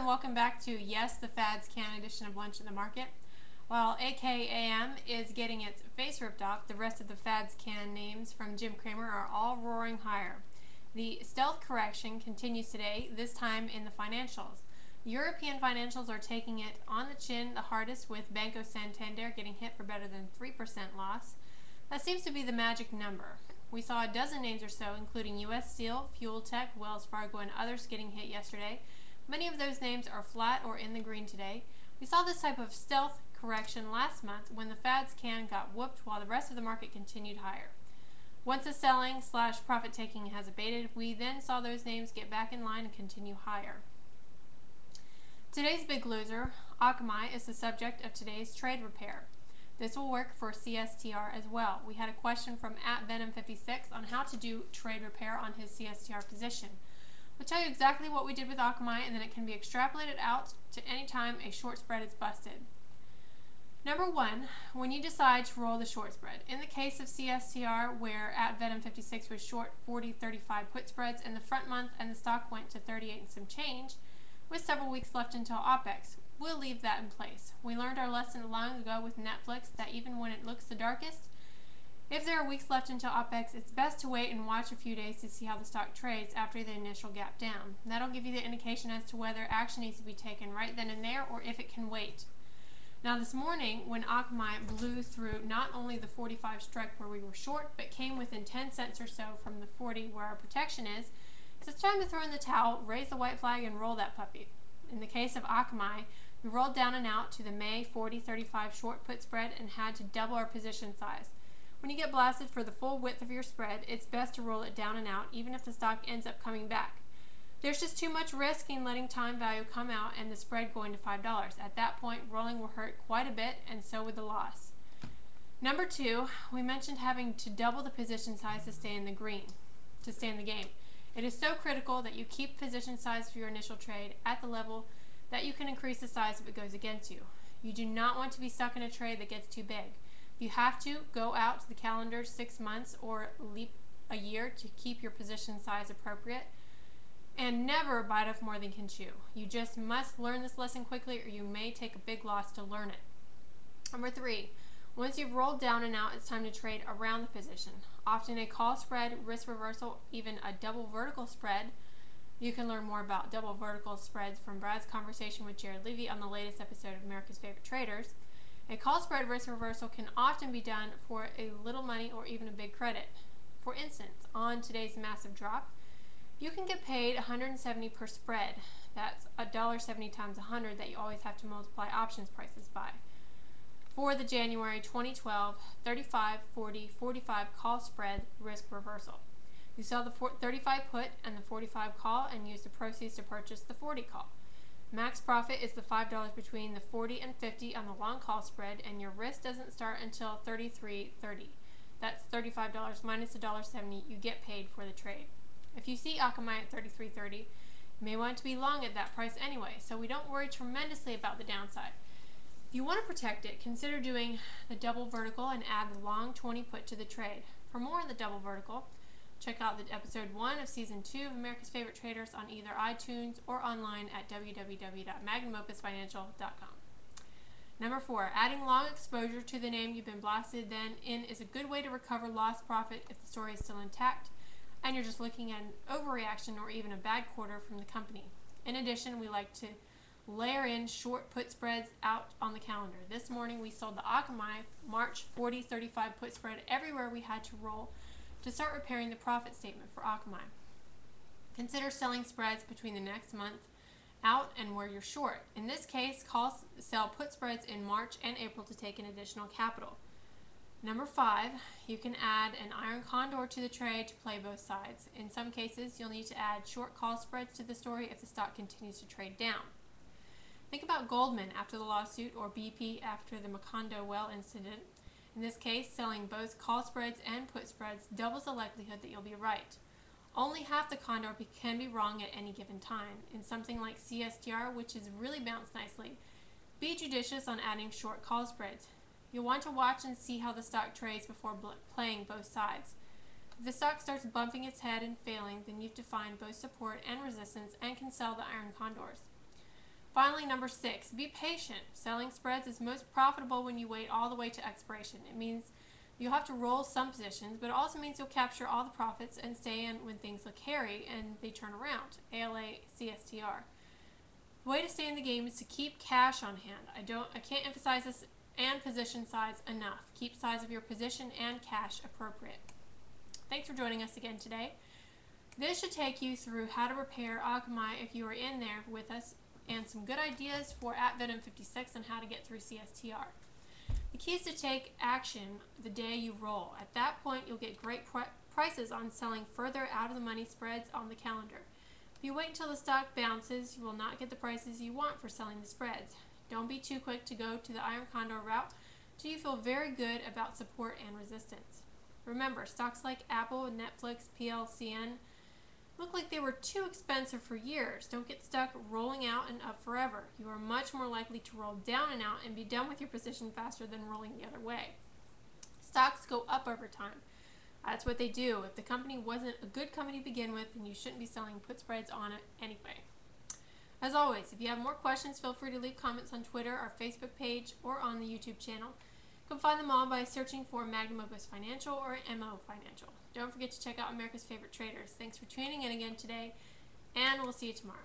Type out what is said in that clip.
and welcome back to Yes, the Fads Can edition of Lunch in the Market. While AKAM is getting its face ripped off, the rest of the Fads Can names from Jim Cramer are all roaring higher. The stealth correction continues today, this time in the financials. European financials are taking it on the chin the hardest, with Banco Santander getting hit for better than 3% loss. That seems to be the magic number. We saw a dozen names or so, including U.S. Steel, Fuel Tech, Wells Fargo, and others getting hit yesterday. Many of those names are flat or in the green today. We saw this type of stealth correction last month when the Fads Can got whooped while the rest of the market continued higher. Once the selling / profit taking has abated, we then saw those names get back in line and continue higher. Today's big loser, Akamai, is the subject of today's trade repair. This will work for CSTR as well. We had a question from @Venom56 on how to do trade repair on his CSTR position. We'll tell you exactly what we did with Akamai, and then it can be extrapolated out to any time a short spread is busted. Number one, when you decide to roll the short spread. In the case of CSTR, where @Venom56 was short 40-35 put spreads in the front month and the stock went to 38 and some change, with several weeks left until OPEX, we'll leave that in place. We learned our lesson long ago with Netflix that even when it looks the darkest, if there are weeks left until OPEX, it's best to wait and watch a few days to see how the stock trades after the initial gap down. That'll give you the indication as to whether action needs to be taken right then and there or if it can wait. Now this morning, when Akamai blew through not only the 45 strike where we were short, but came within 10 cents or so from the 40 where our protection is, it's time to throw in the towel, raise the white flag, and roll that puppy. In the case of Akamai, we rolled down and out to the May 40-35 short put spread and had to double our position size. When you get blasted for the full width of your spread, it's best to roll it down and out, even if the stock ends up coming back. There's just too much risk in letting time value come out and the spread going to $5. At that point, rolling will hurt quite a bit, and so would the loss. Number two, we mentioned having to double the position size to stay in the game. It is so critical that you keep position size for your initial trade at the level that you can increase the size if it goes against you. You do not want to be stuck in a trade that gets too big. If you have to, go out to the calendar 6 months or leap a year to keep your position size appropriate, and never bite off more than you can chew. You just must learn this lesson quickly, or you may take a big loss to learn it. Number three, once you've rolled down and out, it's time to trade around the position. Often a call spread, risk reversal, even a double vertical spread. You can learn more about double vertical spreads from Brad's conversation with Jared Levy on the latest episode of America's Favorite Traders. A call spread risk reversal can often be done for a little money or even a big credit. For instance, on today's massive drop, you can get paid $170 per spread. That's $1.70 times 100 that you always have to multiply options prices by. For the January 2012 35, 40, 45 call spread risk reversal. You sell the 35 put and the 45 call and use the proceeds to purchase the 40 call. Max profit is the $5 between the 40 and 50 on the long call spread, and your risk doesn't start until $33.30. That's $35 minus $1.70 you get paid for the trade. If you see Akamai at $33.30, you may want to be long at that price anyway, so we don't worry tremendously about the downside. If you want to protect it, consider doing the double vertical and add the long 20 put to the trade. For more on the double vertical, check out the episode 1 of season 2 of America's Favorite Traders on either iTunes or online at www.magnumopusfinancial.com. Number 4, adding long exposure to the name you've been blasted then in is a good way to recover lost profit if the story is still intact and you're just looking at an overreaction or even a bad quarter from the company. In addition, we like to layer in short put spreads out on the calendar. This morning we sold the Akamai March 40-35 put spread everywhere we had to roll to start repairing the profit statement for Akamai. Consider selling spreads between the next month out and where you're short. In this case, sell put spreads in March and April to take in additional capital. Number 5, you can add an iron condor to the trade to play both sides. In some cases, you'll need to add short call spreads to the story if the stock continues to trade down. Think about Goldman after the lawsuit or BP after the Macondo well incident. In this case, selling both call spreads and put spreads doubles the likelihood that you'll be right. Only half the condor can be wrong at any given time. In something like CSTR, which has really bounced nicely, be judicious on adding short call spreads. You'll want to watch and see how the stock trades before playing both sides. If the stock starts bumping its head and failing, then you've defined both support and resistance and can sell the iron condors. Finally, number 6, be patient. Selling spreads is most profitable when you wait all the way to expiration. It means you'll have to roll some positions, but it also means you'll capture all the profits and stay in when things look hairy and they turn around. ALA CSTR. The way to stay in the game is to keep cash on hand. I can't emphasize this and position size enough. Keep size of your position and cash appropriate. Thanks for joining us again today. This should take you through how to repair Akamai if you are in there with us, and some good ideas for @Venom56 on how to get through CSTR. The key is to take action the day you roll. At that point, you'll get great prices on selling further out of the money spreads on the calendar. If you wait until the stock bounces, you will not get the prices you want for selling the spreads. Don't be too quick to go to the Iron Condor route till you feel very good about support and resistance. Remember, stocks like Apple, Netflix, PLCN look like they were too expensive for years. Don't get stuck rolling out and up forever. You are much more likely to roll down and out and be done with your position faster than rolling the other way. Stocks go up over time. That's what they do. If the company wasn't a good company to begin with, then you shouldn't be selling put spreads on it anyway. As always, if you have more questions, feel free to leave comments on Twitter, our Facebook page, or on the YouTube channel. You can find them all by searching for Magnum Opus Financial or MO Financial. Don't forget to check out America's Favorite Traders. Thanks for tuning in again today, and we'll see you tomorrow.